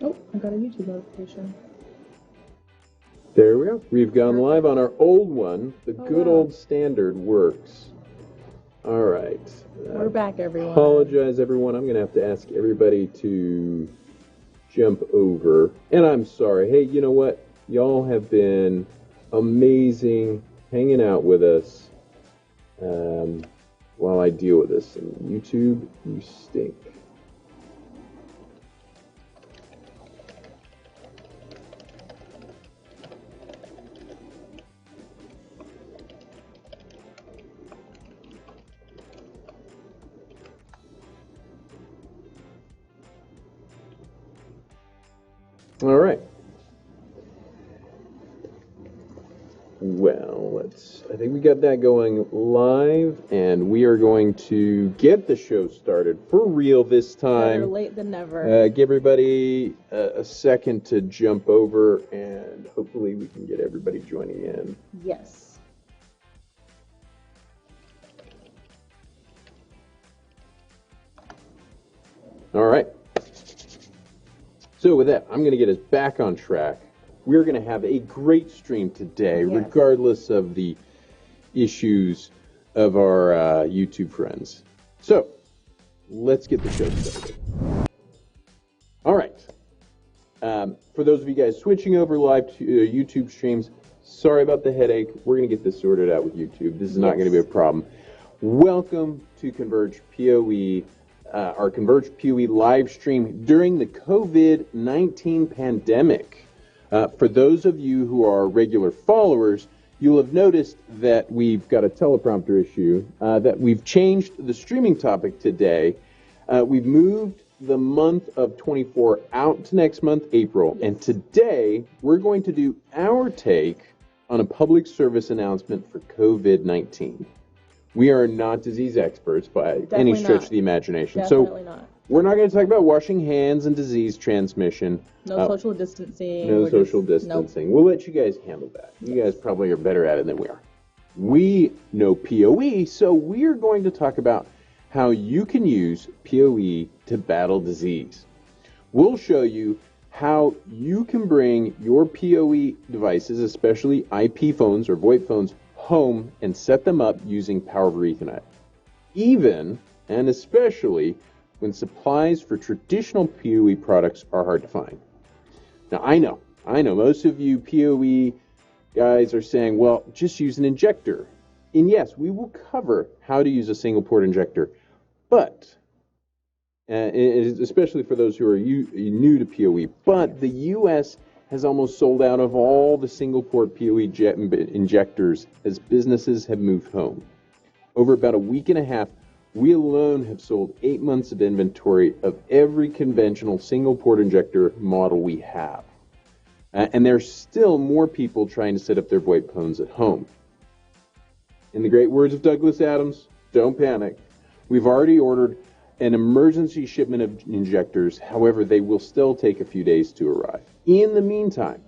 Oh, I got a YouTube notification. There we go. We've gone live on our old one. The good old standard works. All right. We're back, everyone. Apologize, everyone. I'm going to have to ask everybody to jump over. And I'm sorry. Hey, you know what? Y'all have been amazing hanging out with us while I deal with this. And YouTube, you stink. All right. Well, I think we got that going live, and we are going to get the show started for real this time. Better late than never. Give everybody a second to jump over, and hopefully we can get everybody joining in. Yes. All right. So with that, I'm going to get us back on track. We're going to have a great stream today, regardless of the issues of our YouTube friends. So let's get the show started. All right. For those of you guys switching over live to YouTube streams, sorry about the headache. We're going to get this sorted out with YouTube. This is not going to be a problem. Welcome to Converge PoE. Our Converge PoE live stream during the COVID-19 pandemic. For those of you who are regular followers, you'll have noticed that we've got a teleprompter issue, that we've changed the streaming topic today. We've moved the month of 24 out to next month, April, and today we're going to do our take on a public service announcement for COVID-19. We are not disease experts by any stretch of the imagination. Definitely not. We're not going to talk about washing hands and disease transmission. No social distancing. No social distancing. Nope. We'll let you guys handle that. You guys probably are better at it than we are. We know PoE, so we're going to talk about how you can use PoE to battle disease. We'll show you how you can bring your PoE devices, especially IP phones or VoIP phones, home and set them up using Power over Ethernet, even and especially when supplies for traditional PoE products are hard to find. Now, I know most of you PoE guys are saying, well, just use an injector. And yes, we will cover how to use a single port injector, but especially for those who are new to PoE, but the U.S. has almost sold out of all the single-port PoE injectors as businesses have moved home. Over about a week and a half, we alone have sold 8 months of inventory of every conventional single-port injector model we have. And there's still more people trying to set up their VoIP phones at home. In the great words of Douglas Adams, don't panic. We've already ordered an emergency shipment of injectors. However, they will still take a few days to arrive. In the meantime,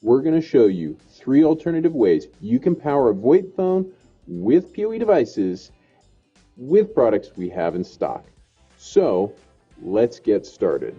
we're going to show you 3 alternative ways you can power a VoIP phone with PoE devices with products we have in stock. So, let's get started.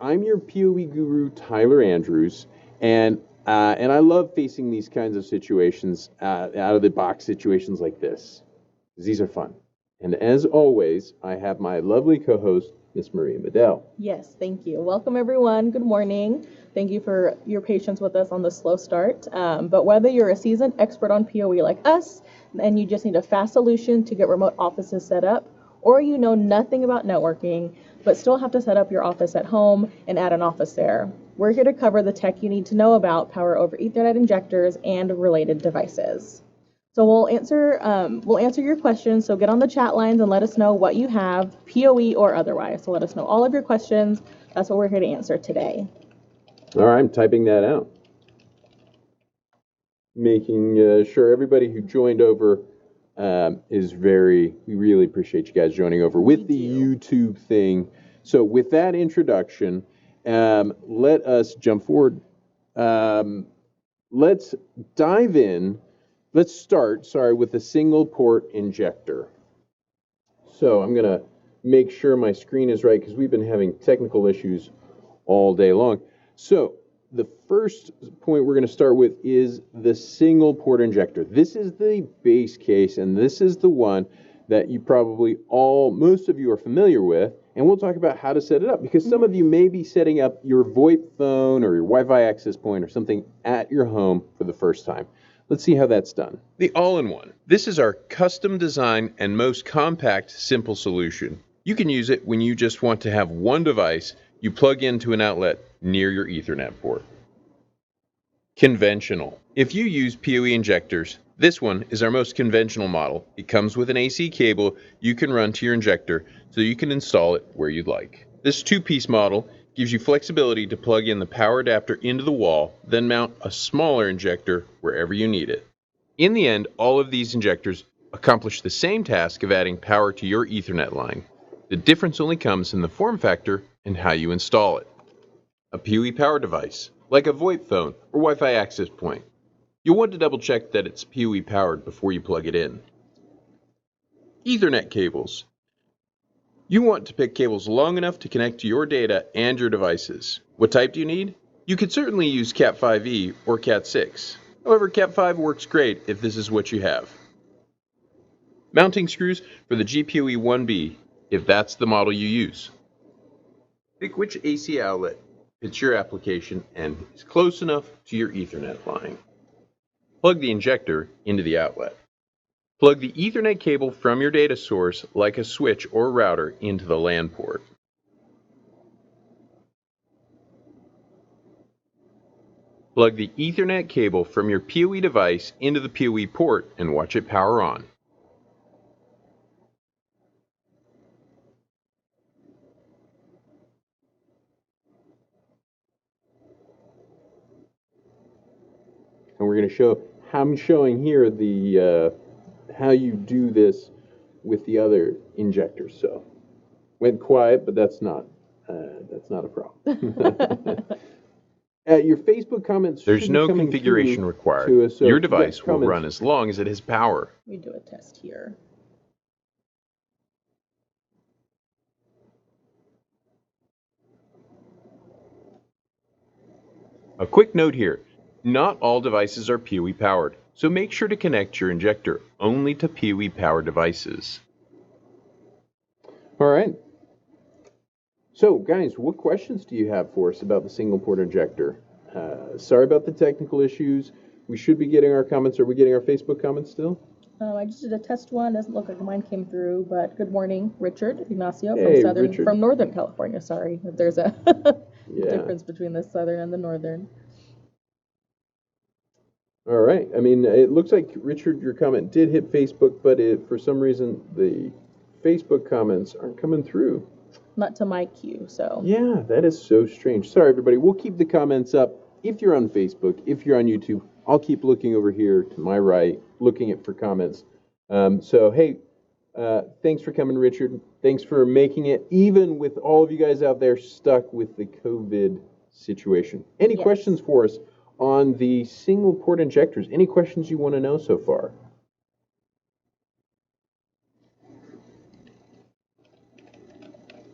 I'm your PoE guru, Tyler Andrews, and I love facing these kinds of situations, out of the box situations like this, because these are fun. And as always, I have my lovely co-host, Miss Maria Medell. Yes, thank you. Welcome, everyone. Good morning. Thank you for your patience with us on the slow start. But whether you're a seasoned expert on PoE like us, and you just need a fast solution to get remote offices set up, or you know nothing about networking, but still have to set up your office at home and add an office there, we're here to cover the tech you need to know about Power over Ethernet injectors and related devices. So we'll answer your questions. So get on the chat lines and let us know what you have, PoE or otherwise. So let us know all of your questions. That's what we're here to answer today. All right, I'm typing that out. Making sure everybody who joined over we really appreciate you guys joining over with the YouTube thing. So with that introduction, let us jump forward. Let's dive in. Let's start, with a single port injector. So I'm going to make sure my screen is right because we've been having technical issues all day long. So the first point we're going to start with is the single port injector. This is the base case, and this is the one that you probably most of you are familiar with, and we'll talk about how to set it up because some of you may be setting up your VoIP phone or your Wi-Fi access point or something at your home for the first time. Let's see how that's done. The all-in-one. This is our custom design and most compact, simple solution. You can use it when you just want to have one device you plug into an outlet near your Ethernet port. Conventional. If you use PoE injectors, this one is our most conventional model. It comes with an AC cable you can run to your injector so you can install it where you'd like. This two-piece model gives you flexibility to plug in the power adapter into the wall, then mount a smaller injector wherever you need it. In the end, all of these injectors accomplish the same task of adding power to your Ethernet line. The difference only comes in the form factor and how you install it. A PoE power device, like a VoIP phone or Wi-Fi access point. You'll want to double check that it's PoE powered before you plug it in. Ethernet cables. You want to pick cables long enough to connect to your data and your devices. What type do you need? You could certainly use Cat5e or Cat6. However, Cat5 works great if this is what you have. Mounting screws for the GPOE 1B, if that's the model you use. Pick which AC outlet fits your application and is close enough to your Ethernet line. Plug the injector into the outlet. Plug the Ethernet cable from your data source, like a switch or router, into the LAN port. Plug the Ethernet cable from your PoE device into the PoE port and watch it power on. And we're going to show, I'm showing here the how you do this with the other injectors. So went quiet, but that's not a problem. Your Facebook comments. There's no configuration required. Your device will run as long as it has power. We do a test here. A quick note here. Not all devices are PoE powered, so make sure to connect your injector only to PoE powered devices. All right. So, guys, what questions do you have for us about the single port injector? Sorry about the technical issues. We should be getting our comments. Are we getting our Facebook comments still? I just did a test one. Doesn't look like mine came through, but good morning, Richard Ignacio from Northern California. Sorry if there's a difference between the southern and the northern. All right. I mean, it looks like, Richard, your comment did hit Facebook, but for some reason the Facebook comments aren't coming through. Not to my queue, so. Yeah, that is so strange. Sorry, everybody. We'll keep the comments up. If you're on Facebook, if you're on YouTube, I'll keep looking over here to my right, looking for comments. Hey, thanks for coming, Richard. Thanks for making it, even with all of you guys out there stuck with the COVID situation. Any questions for us on the single port injectors? Any questions you want to know so far?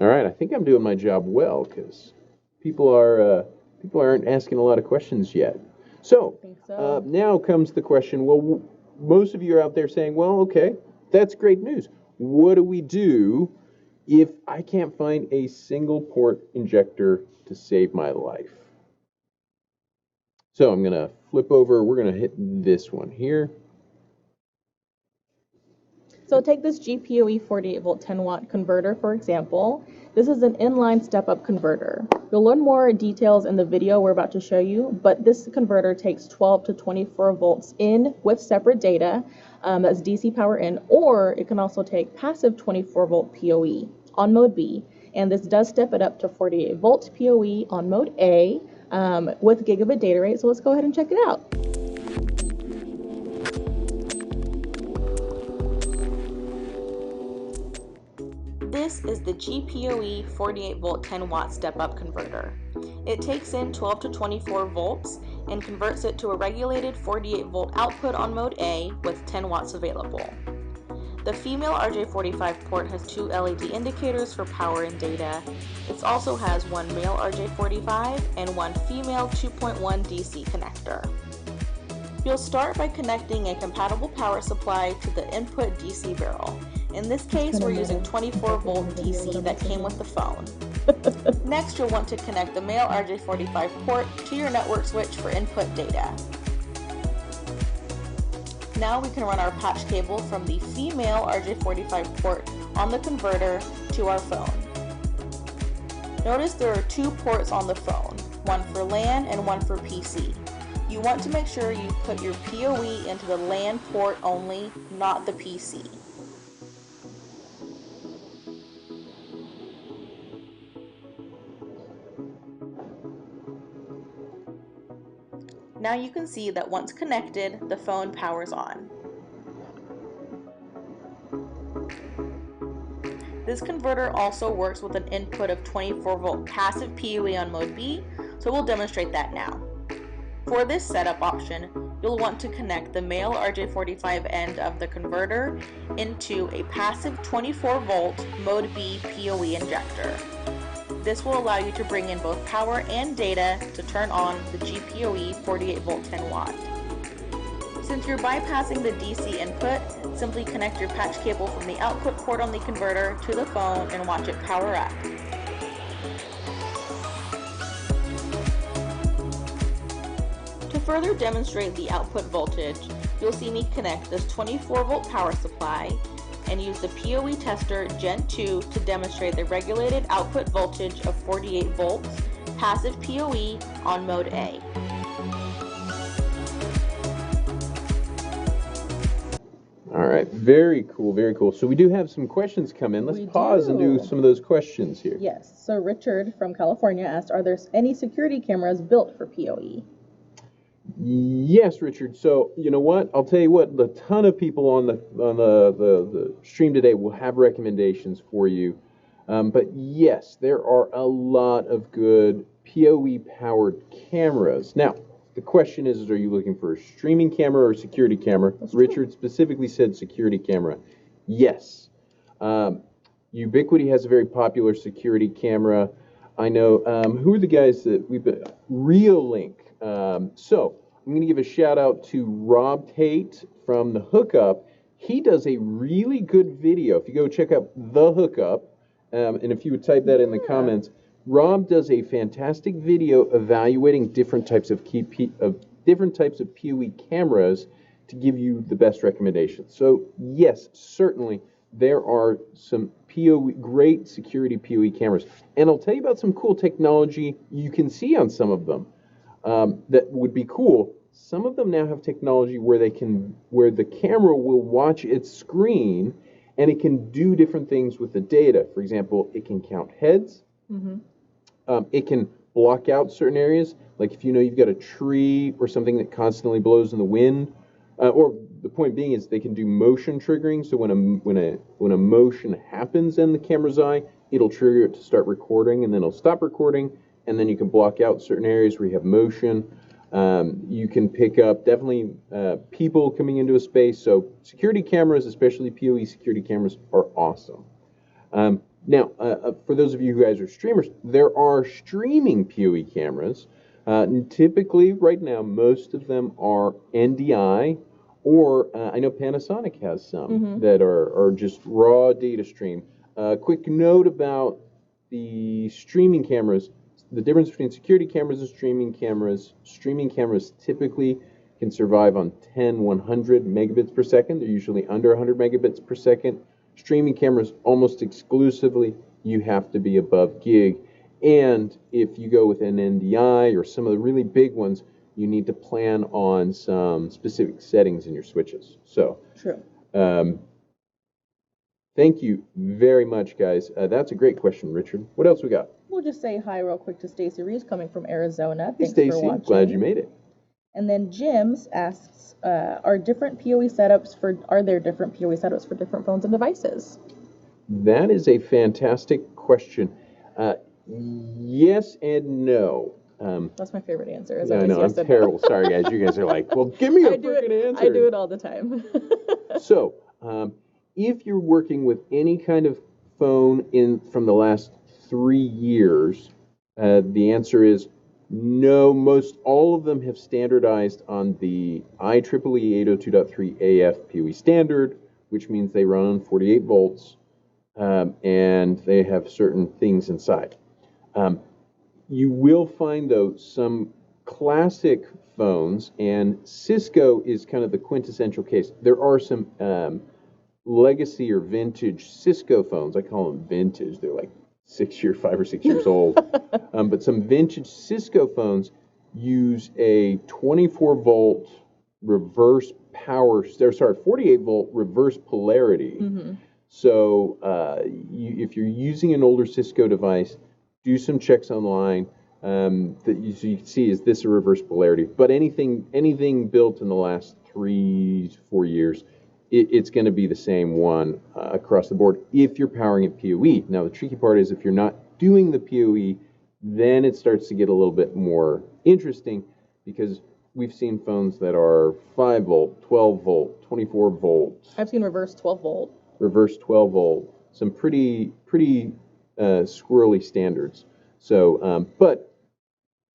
All right, I think I'm doing my job well because people aren't asking a lot of questions yet. So, now comes the question. Well, most of you are out there saying, well, okay, that's great news. What do we do if I can't find a single port injector to save my life? So I'm going to flip over. We're going to hit this one here. So take this GPOE 48 volt 10 watt converter, for example. This is an inline step-up converter. You'll learn more details in the video we're about to show you, but this converter takes 12 to 24 volts in with separate data, that's DC power in, or it can also take passive 24 volt PoE on mode B, and this does step it up to 48 volt PoE on mode A with gigabit data rate, so let's go ahead and check it out. This is the GPoE 48-volt 10-watt step-up converter. It takes in 12 to 24 volts and converts it to a regulated 48-volt output on mode A with 10 watts available. The female RJ45 port has 2 LED indicators for power and data. It also has one male RJ45 and one female 2.1 DC connector. You'll start by connecting a compatible power supply to the input DC barrel. In this case, we're using 24-volt DC that came with the phone. Next, you'll want to connect the male RJ45 port to your network switch for input data. Now we can run our patch cable from the female RJ45 port on the converter to our phone. Notice there are 2 ports on the phone, one for LAN and one for PC. You want to make sure you put your PoE into the LAN port only, not the PC. Now you can see that once connected, the phone powers on. This converter also works with an input of 24-volt passive PoE on mode B, so we'll demonstrate that now. For this setup option, you'll want to connect the male RJ45 end of the converter into a passive 24-volt mode B PoE injector. This will allow you to bring in both power and data to turn on the GPoE 48-volt 10-watt. Since you're bypassing the DC input, simply connect your patch cable from the output port on the converter to the phone and watch it power up. To further demonstrate the output voltage, you'll see me connect this 24-volt power supply and use the PoE tester Gen 2 to demonstrate the regulated output voltage of 48 volts, passive PoE on mode A. All right, very cool, very cool. So we do have some questions come in. Let's pause and do some of those questions here. Yes, so Richard from California asked, are there any security cameras built for PoE? Yes, Richard. So you know what? I'll tell you what. A ton of people on the stream today will have recommendations for you. But yes, there are a lot of good PoE powered cameras. Now, the question is, are you looking for a streaming camera or a security camera? Richard specifically said security camera. Yes. Ubiquiti has a very popular security camera. I know. Who are the guys that we've been? Reolink. So I'm going to give a shout out to Rob Tate from The Hookup. He does a really good video. If you go check out The Hookup, and if you would type that in the comments, Rob does a fantastic video evaluating different types of PoE cameras to give you the best recommendations. So yes, certainly there are some great security PoE cameras, and I'll tell you about some cool technology you can see on some of them. That would be cool. Some of them now have technology where the camera will watch its screen and it can do different things with the data. For example, it can count heads. It can block out certain areas, like if you know you've got a tree or something that constantly blows in the wind. Or the point being is they can do motion triggering. So when a motion happens in the camera's eye, it'll trigger it to start recording, and then it'll stop recording. And then you can block out certain areas where you have motion. You can pick up definitely people coming into a space. So security cameras, especially PoE security cameras, are awesome. Now, for those of you who guys are streamers, there are streaming PoE cameras. Typically, right now, most of them are NDI, or I know Panasonic has some that are just raw data stream. Quick note about the streaming cameras. The difference between security cameras and streaming cameras typically can survive on 100 megabits per second. They're usually under 100 megabits per second. Streaming cameras, almost exclusively, you have to be above gig. And if you go with an NDI or some of the really big ones, you need to plan on some specific settings in your switches. So, true. Thank you very much, guys. That's a great question, Richard. What else we got? We'll just say hi real quick to Stacy Reeves coming from Arizona. Hey, Thanks for watching. Glad you made it. And then Jim's asks, are there different PoE setups for different phones and devices? That is a fantastic question. Yes and no. That's my favorite answer. Is Yeah, I always know, yes I'm and no. terrible. Sorry, guys. You guys are like, well, give me a freaking answer. I do it all the time. So, if you're working with any kind of phone from the last 3 years, the answer is no. Most all of them have standardized on the IEEE 802.3 AF PoE standard, which means they run on 48 volts, and they have certain things inside. You will find, though, some classic phones, and Cisco is kind of the quintessential case. There are some legacy or vintage Cisco phones. I call them vintage. They're like 5 or 6 years old. But some vintage Cisco phones use a 24-volt reverse power, 48-volt reverse polarity. Mm-hmm. So if you're using an older Cisco device, do some checks online. So you can see, is this a reverse polarity? But anything built in the last 3 to 4 years, it's going to be the same one across the board if you're powering it PoE. Now, the tricky part is if you're not doing the PoE, then it starts to get a little bit more interesting, because we've seen phones that are 5 volt, 12 volt, 24 volt. I've seen reverse 12 volt. Reverse 12 volt. Some pretty squirrely standards. So, but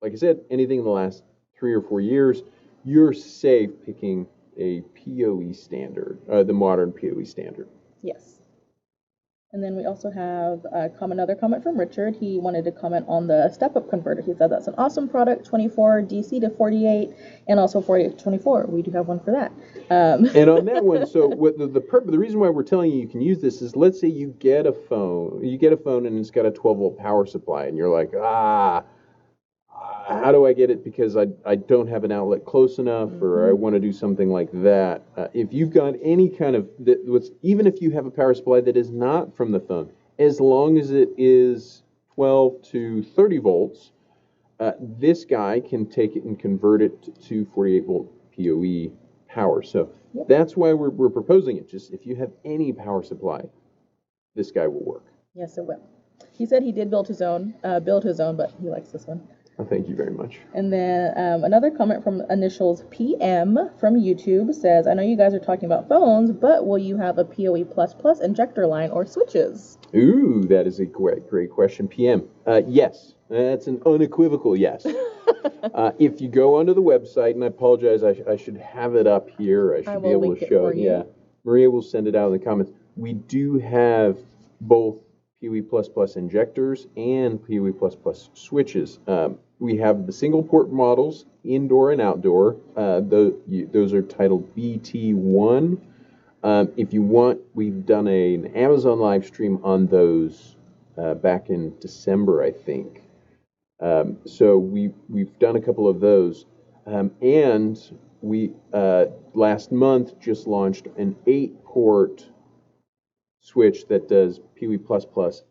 like I said, anything in the last 3 or 4 years, you're safe picking a PoE standard, the modern PoE standard. Yes. And then we also have another comment from Richard. He wanted to comment on the step-up converter. He said that's an awesome product, 24 DC to 48, and also 48 to 24. We do have one for that. And on that one, so what the reason why we're telling you can use this is, let's say you get a phone and it's got a 12-volt power supply, and you're like, how do I get it because I don't have an outlet close enough, or I want to do something like that. If you've got any kind of, even if you have a power supply that is not from the phone, as long as it is 12 to 30 volts, this guy can take it and convert it to 48 volt PoE power. So that's why we're proposing it. Just if you have any power supply, this guy will work. Yes, it will. He said he did build his own, but he likes this one. Oh, thank you very much. And then another comment from initials PM from YouTube says, I know you guys are talking about phones, but will you have a PoE++ injector line or switches? Ooh, that is a great question. PM. Yes. That's an unequivocal yes. If you go onto the website, and I apologize, I should have it up here. I should be able to show it. Yeah. Maria will send it out in the comments. We do have both PoE++ injectors and PoE++ switches. We have the single port models, indoor and outdoor. Those are titled BT1. If you want, we've done an Amazon live stream on those back in December, I think. So we've done a couple of those. And we last month just launched an 8-port switch that does PoE++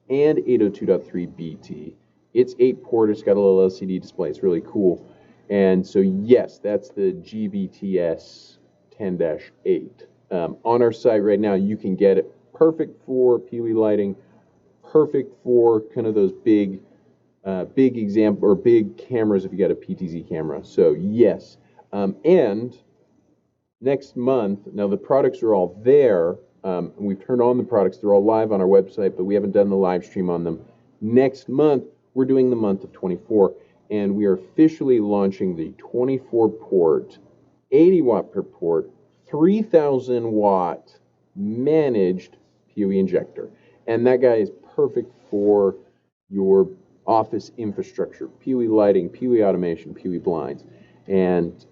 and 802.3 BT. It's 8-port, it's got a little LCD display, it's really cool. And so yes, that's the GBTS 10-8. On our site right now, you can get it perfect for PoE lighting, perfect for kind of those big example or big cameras if you got a PTZ camera. So yes, and next month, now the products are all there. We've turned on the products. They're all live on our website, but we haven't done the live stream on them. Next month, we're doing the month of 24, and we are officially launching the 24-port, 80 watt per port, 3,000 watt managed PoE injector. And that guy is perfect for your office infrastructure, PoE lighting, PoE automation, PoE blinds. And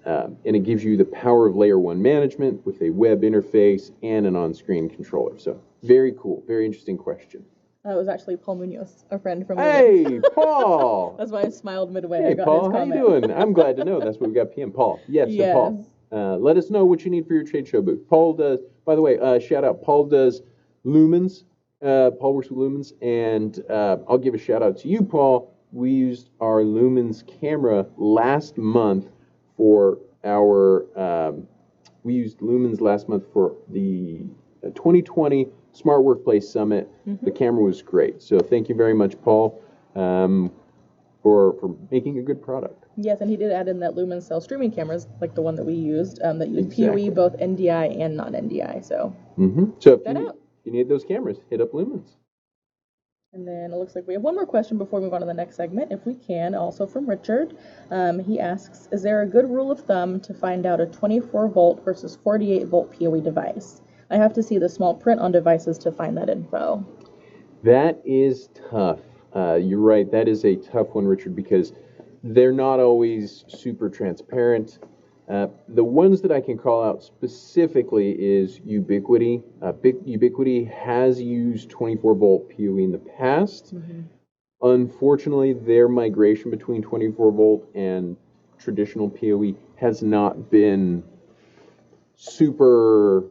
it gives you the power of layer 1 management with a web interface and an on-screen controller. So very cool, very interesting question. It was actually Paul Munoz, a friend from Hey, Paul! That's why I smiled midway. Hey, I got Paul, his how comment. you doing? I'm glad to know. That's what we got PM. Paul. Yes, Yes. So Paul. Let us know what you need for your trade show booth. Paul does, by the way, shout out, Paul does lumens. Paul works with lumens, and I'll give a shout out to you, Paul. We used our lumens camera last month for our, we used lumens last month for the 2020 Smart Workplace Summit. The camera was great. So thank you very much, Paul, for making a good product. Yes, and he did add in that Lumen cell streaming cameras, like the one that we used, that use Exactly. PoE, both NDI and non-NDI. So, So if check that out. you need those cameras, hit up Lumens. And then it looks like we have one more question before we move on to the next segment, if we can, also from Richard. He asks, is there a good rule of thumb to find out a 24-volt versus 48-volt PoE device? I have to see the small print on devices to find that info. That is tough. You're right. That is a tough one, Richard, because they're not always super transparent. The ones that I can call out specifically is Ubiquiti. Ubiquiti has used 24-volt PoE in the past. Unfortunately, their migration between 24-volt and traditional PoE has not been super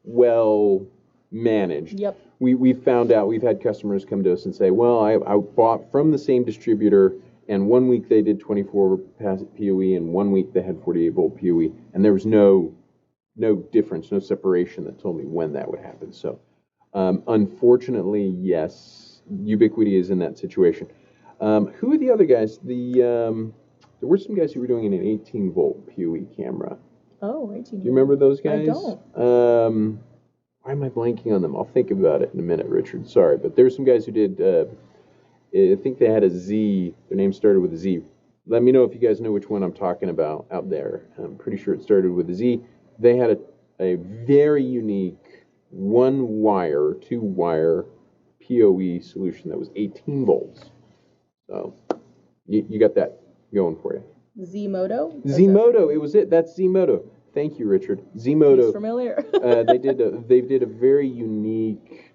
well managed. Yep. We found out, we've had customers come to us and say, well, I bought from the same distributor, and 1 week they did 24 PoE, and 1 week they had 48-volt PoE, and there was no difference, no separation that told me when that would happen. So, unfortunately, yes, Ubiquiti is in that situation. Who are the other guys? There were some guys who were doing an 18-volt PoE camera. Oh, 18. Do you remember those guys? I don't. Why am I blanking on them? I'll think about it in a minute, Richard. Sorry, but there's some guys who did. I think they had a Z. Their name started with a Z. Let me know if you guys know which one I'm talking about out there. I'm pretty sure it started with a Z. They had a very unique two-wire PoE solution that was 18 volts. So you got that going for you. Zmoto? Zmoto, it was it. That's Zmoto. Thank you, Richard. Zmoto. He's familiar. They did a very unique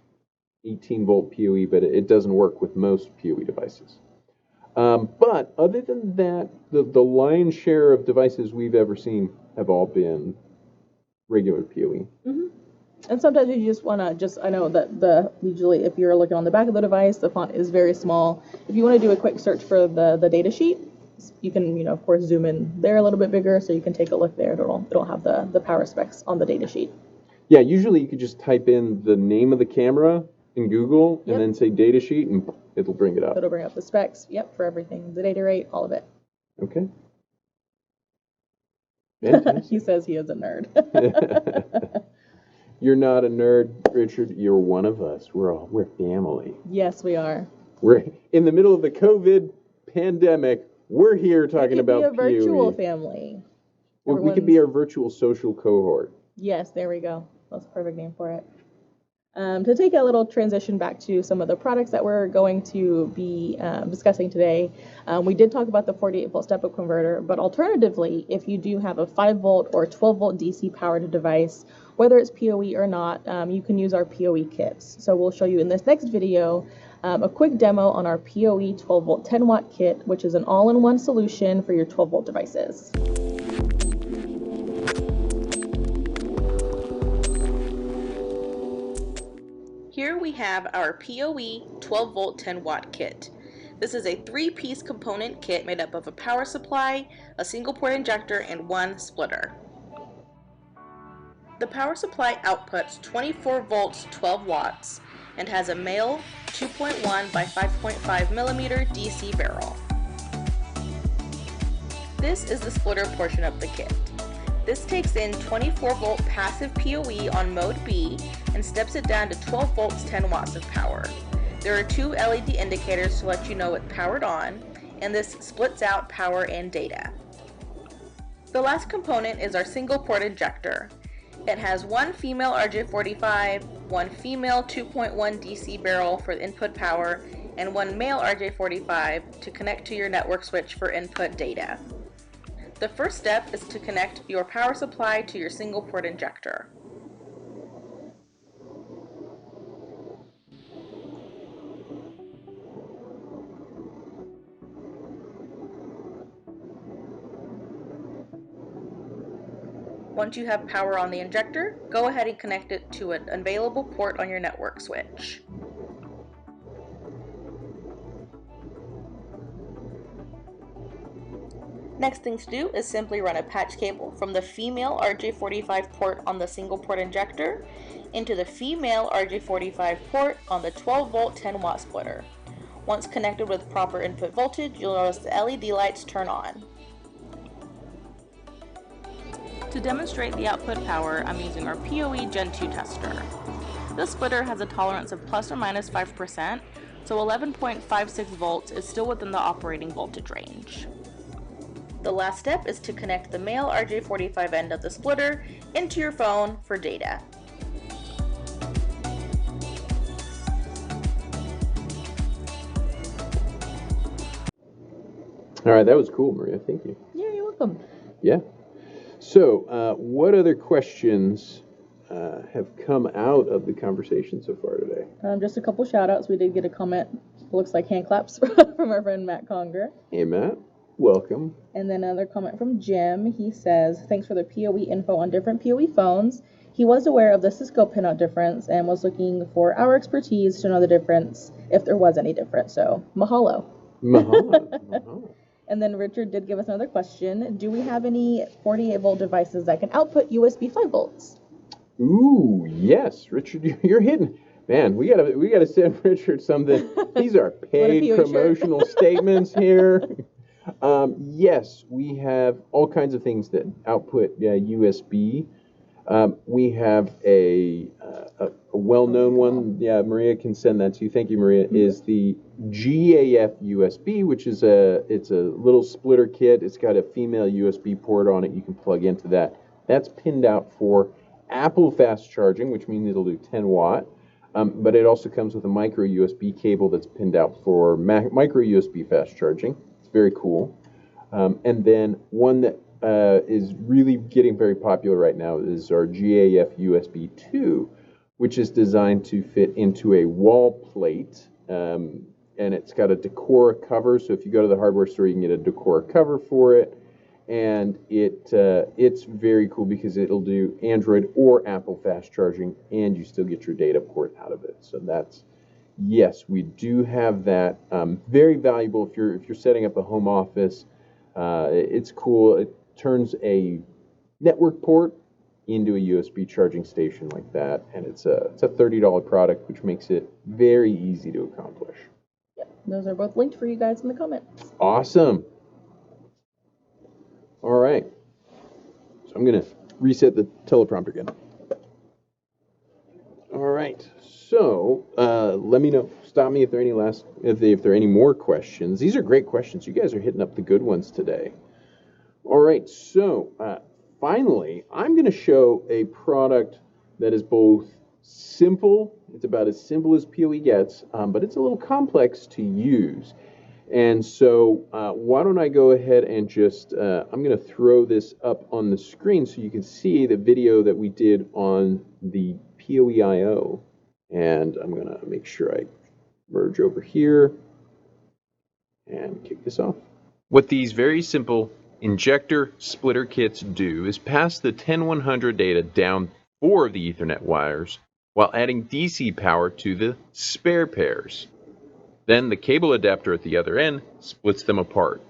18-volt PoE, but it doesn't work with most PoE devices. But other than that, the lion's share of devices we've ever seen have all been regular PoE. And sometimes you just want to I know that usually if you're looking on the back of the device, the font is very small. If you want to do a quick search for the data sheet, you can, of course, zoom in there a little bit bigger, so you can take a look there. It'll have the power specs on the data sheet. Yeah, usually you could just type in the name of the camera in Google and then say data sheet, and it'll bring it up. It'll bring up the specs, for everything, the data rate, all of it. Okay. Fantastic. He says he is a nerd. You're not a nerd, Richard. You're one of us. We're family. Yes, we are. We're in the middle of the COVID pandemic. We're here talking about PoE. We could be a virtual PoE. family. Well, we could be our virtual social cohort. Yes, there we go. That's a perfect name for it. To take a little transition back to some of the products that we're going to be discussing today, we did talk about the 48-volt step-up converter, but alternatively, if you do have a 5-volt or 12-volt DC powered device, whether it's PoE or not, you can use our PoE kits. So we'll show you in this next video a quick demo on our PoE 12-volt 10-watt kit, which is an all-in-one solution for your 12-volt devices. Here we have our PoE 12-volt 10-watt kit. This is a 3-piece component kit made up of a power supply, a single-port injector, and one splitter. The power supply outputs 24 volts 12 watts and has a male 2.1 by 5.5 millimeter DC barrel. This is the splitter portion of the kit. This takes in 24 volt passive PoE on mode B and steps it down to 12 volts 10 watts of power. There are 2 LED indicators to let you know it's powered on, and this splits out power and data. The last component is our single port injector. It has one female RJ45, one female 2.1 DC barrel for input power, and one male RJ45 to connect to your network switch for input data. The first step is to connect your power supply to your single port injector. Once you have power on the injector, go ahead and connect it to an available port on your network switch. Next thing to do is simply run a patch cable from the female RJ45 port on the single port injector into the female RJ45 port on the 12 volt 10 watt splitter. Once connected with proper input voltage, you'll notice the LED lights turn on. To demonstrate the output power, I'm using our PoE Gen 2 tester. This splitter has a tolerance of plus or minus 5%, so 11.56 volts is still within the operating voltage range. The last step is to connect the male RJ45 end of the splitter into your phone for data. All right, that was cool, Maria. Thank you. Yeah, you're welcome. Yeah. So, what other questions have come out of the conversation so far today? Just a couple shout outs. We did get a comment, looks like hand claps, from our friend Matt Conger. Hey, Matt. Welcome. And then another comment from Jim. He says, thanks for the PoE info on different PoE phones. He was aware of the Cisco pinout difference and was looking for our expertise to know the difference, if there was any difference. So, mahalo. Mahalo. And then Richard did give us another question. Do we have any 48 volt devices that can output USB 5 volts? Ooh, yes, Richard, you're hitting. Man, we gotta send Richard something. These are paid promotional statements here. Yes, we have all kinds of things that output USB. We have a well-known one. Yeah, Maria can send that to you. Thank you, Maria. Mm-hmm. Is the Gaf USB, which is it's a little splitter kit. It's got a female USB port on it. You can plug into that. That's pinned out for Apple fast charging, which means it'll do 10 watt. But it also comes with a micro USB cable that's pinned out for micro USB fast charging. It's very cool. And then one that is really getting very popular right now is our Gaf USB 2, which is designed to fit into a wall plate. And it's got a Decora cover, so if you go to the hardware store, you can get a Decora cover for it. And it's very cool because it'll do Android or Apple fast charging, and you still get your data port out of it. So that's, yes, we do have that. Very valuable if you're setting up a home office. It's cool. It turns a network port into a USB charging station like that, and it's a $30 product, which makes it very easy to accomplish. Yep, those are both linked for you guys in the comments. Awesome. All right. So I'm going to reset the teleprompter again. All right. So let me know. Stop me if there are any more questions. These are great questions. You guys are hitting up the good ones today. All right. So finally, I'm going to show a product that is both simple. It's about as simple as PoE gets, but it's a little complex to use. And so why don't I go ahead and just, I'm going to throw this up on the screen so you can see the video that we did on the PoE I/O. And I'm going to make sure I merge over here and kick this off. What these very simple injector splitter kits do is pass the 10100 data down 4 of the Ethernet wires while adding DC power to the spare pairs. Then the cable adapter at the other end splits them apart.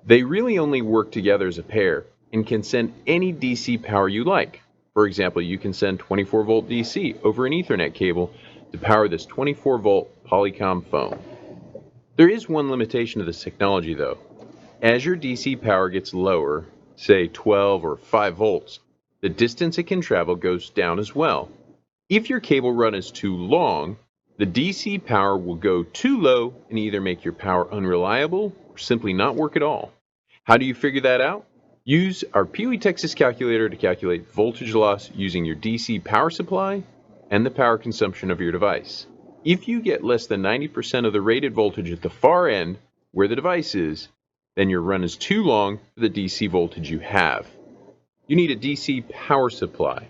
They really only work together as a pair and can send any DC power you like. For example, you can send 24 volt DC over an Ethernet cable to power this 24 volt Polycom phone. There is one limitation to this technology though. As your DC power gets lower, say 12 or 5 volts, the distance it can travel goes down as well. If your cable run is too long, the DC power will go too low and either make your power unreliable or simply not work at all. How do you figure that out? Use our PoE Texas calculator to calculate voltage loss using your DC power supply and the power consumption of your device. If you get less than 90% of the rated voltage at the far end where the device is, then your run is too long for the DC voltage you have. You need a DC power supply.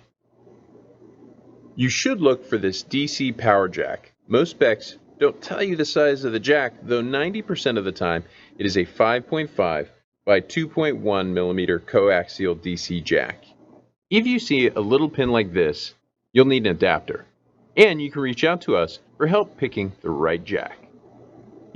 You should look for this DC power jack. Most specs don't tell you the size of the jack, though 90% of the time it is a 5.5 by 2.1 millimeter coaxial DC jack. If you see a little pin like this, you'll need an adapter, and you can reach out to us for help picking the right jack.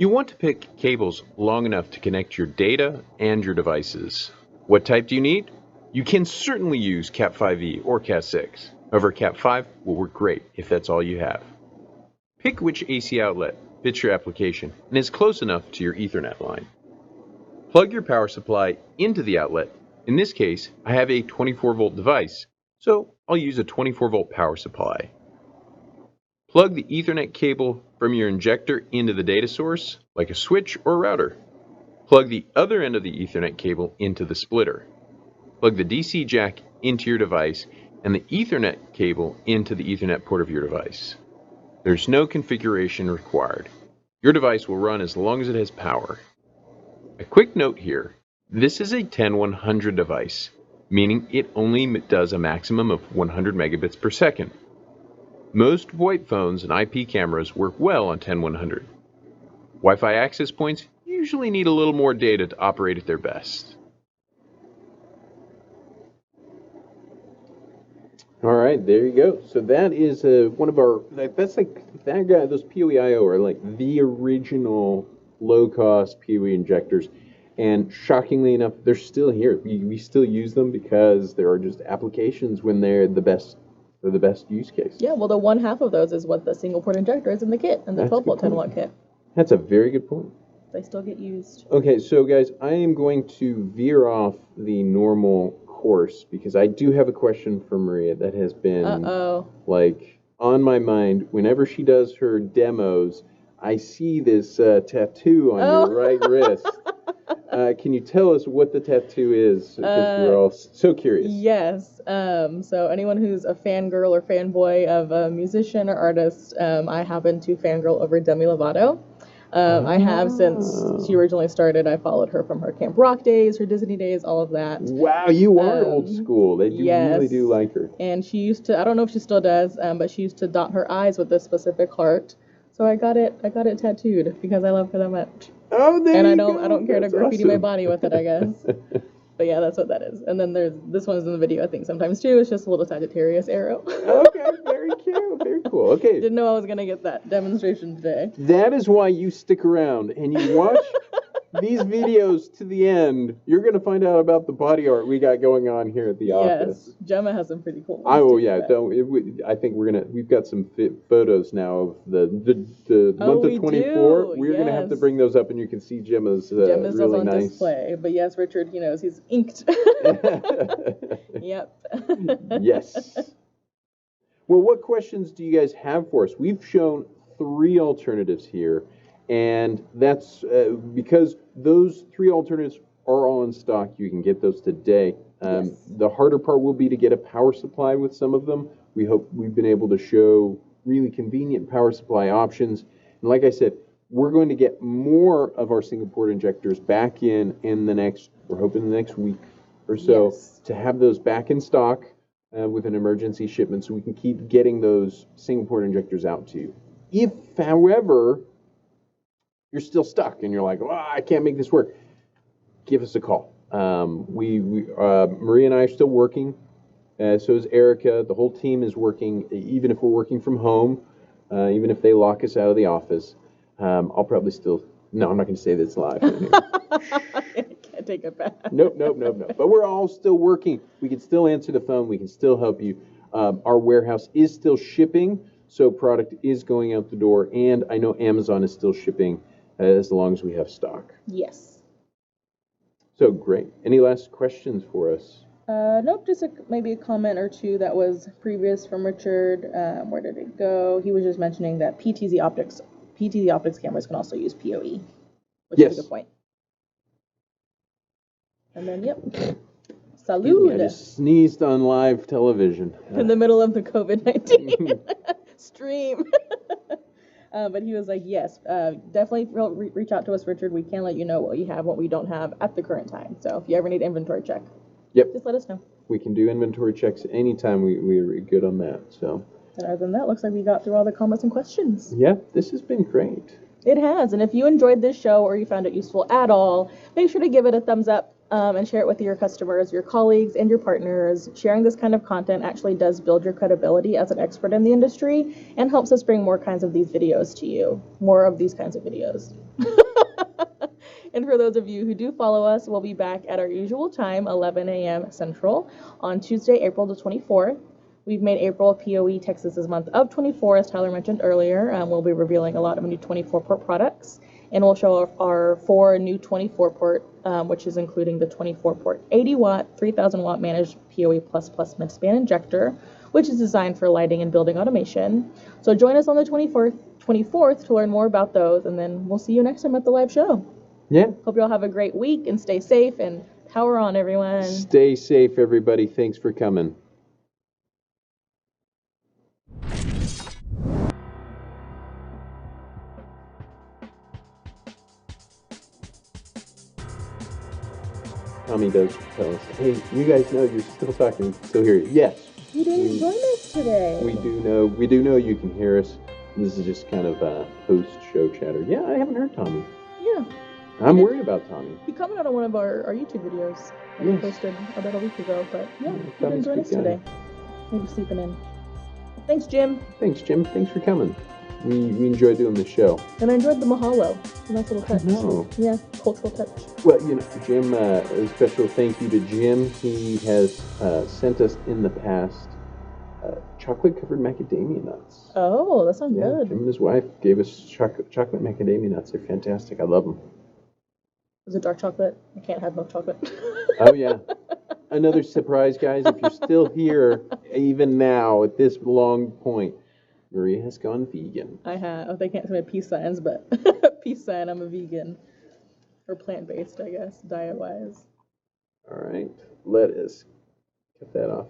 You want to pick cables long enough to connect your data and your devices. What type do you need? You can certainly use Cat5e or Cat6. However, Cat5 will work great if that's all you have. Pick which AC outlet fits your application and is close enough to your Ethernet line. Plug your power supply into the outlet. In this case, I have a 24-volt device, so I'll use a 24-volt power supply. Plug the Ethernet cable from your injector into the data source, like a switch or router. Plug the other end of the Ethernet cable into the splitter. Plug the DC jack into your device and the Ethernet cable into the Ethernet port of your device. There's no configuration required. Your device will run as long as it has power. A quick note here, this is a 10100 device, meaning it only does a maximum of 100 megabits per second. Most VoIP phones and IP cameras work well on 10100. Wi-Fi access points usually need a little more data to operate at their best. All right, there you go. So that is one of our, that's like, that guy, those PoE are like the original low-cost PoE injectors. And shockingly enough, they're still here. We still use them because there are just applications when they're the best use case. Yeah, well, the one half of those is what the single port injector is in the kit, and the 12-volt 10-watt kit. That's a very good point. They still get used. Okay, so guys, I am going to veer off the normal course because I do have a question for Maria that has been like on my mind. Whenever she does her demos, I see this tattoo on your right wrist. Can you tell us what the tattoo is? Because we're all so curious. Yes. So anyone who's a fangirl or fanboy of a musician or artist, I happen to fangirl over Demi Lovato. I have since she originally started. I followed her from her Camp Rock days, her Disney days, all of that. Wow, you are old school. They do really do like her. And she used to, I don't know if she still does, but she used to dot her eyes with this specific heart. So I got it tattooed because I love her that much. Oh, there and you I go. don't care to graffiti my awesome. body with it, I guess. But yeah, that's what that is. And then there's this one's in the video, I think sometimes too. It's just a little Sagittarius arrow. Okay, very cute, very cool. Okay. Didn't know I was gonna get that demonstration today. That is why you stick around and you watch these videos to the end. You're gonna find out about the body art we got going on here at the office. Yes, Gemma has some pretty cool ones. I will, yeah. I think we've got some photos now of the month of 24. We're gonna have to bring those up, and you can see Gemma's really on nice display. But yes, Richard, he knows he's inked. Yep. Yes. Well, what questions do you guys have for us? We've shown 3 alternatives here, and that's because those 3 alternatives are all in stock. You can get those today. Yes. The harder part will be to get a power supply with some of them. We hope we've been able to show really convenient power supply options. And like I said, we're going to get more of our single port injectors back in the next, we're hoping the next week or so, to have those back in stock with an emergency shipment so we can keep getting those single port injectors out to you. If, however, you're still stuck and you're like, oh, I can't make this work, give us a call. Maria and I are still working. So is Erica. The whole team is working, even if we're working from home, even if they lock us out of the office. I'll probably still, no, I'm not going to say this live. I can't take it back. Nope. But we're all still working. We can still answer the phone. We can still help you. Our warehouse is still shipping, so product is going out the door. And I know Amazon is still shipping as long as we have stock. Yes. So great. Any last questions for us? Nope, just maybe a comment or two that was previous from Richard. Where did it go? He was just mentioning that PTZ optics cameras can also use PoE, which is a good point. And then, yep. Salud. I just sneezed on live television. In the middle of the COVID-19 stream. But he was like, yes, definitely reach out to us, Richard. We can let you know what you have, what we don't have at the current time. So if you ever need inventory check, just let us know. We can do inventory checks anytime. We're good on that. So. And other than that, looks like we got through all the comments and questions. Yeah, this has been great. It has. And if you enjoyed this show or you found it useful at all, make sure to give it a thumbs up. and share it with your customers, your colleagues, and your partners. Sharing this kind of content actually does build your credibility as an expert in the industry and helps us bring more kinds of these videos to you. More of these kinds of videos. And for those of you who do follow us, we'll be back at our usual time, 11 a.m. Central, on Tuesday, April the 24th. We've made April PoE Texas's month of 24, as Tyler mentioned earlier. We'll be revealing a lot of new 24-port products, and we'll show our 4 new 24-port, which is including the 24-port 80-watt, 3,000-watt managed PoE++ midspan injector, which is designed for lighting and building automation. So join us on the 24th to learn more about those, and then we'll see you next time at the live show. Yeah. Hope you all have a great week and stay safe and power on, everyone. Stay safe, everybody. Thanks for coming. Tommy does tell us, hey, you guys know you're still talking, still hear you. Yes. You didn't join us today. We do know you can hear us. This is just kind of a post-show chatter. Yeah, I haven't heard Tommy. Yeah. I'm worried about Tommy. He commented on one of our YouTube videos that we posted about a week ago, but yeah, he didn't join us today. Maybe sleeping in. Thanks, Jim. Thanks, Jim. Thanks for coming. We enjoy doing the show. And I enjoyed the mahalo. A nice little touch. No. Yeah, cultural touch. Well, Jim, a special thank you to Jim. He has sent us in the past chocolate-covered macadamia nuts. Oh, that sounds good. Jim and his wife gave us chocolate macadamia nuts. They're fantastic. I love them. Is it dark chocolate? I can't have milk chocolate. Oh, yeah. Another surprise, guys. If you're still here, even now, at this long point, Maria has gone vegan. I have. Oh, they can't see my peace signs, but peace sign, I'm a vegan. Or plant-based, I guess, diet-wise. All right. Let us cut that off.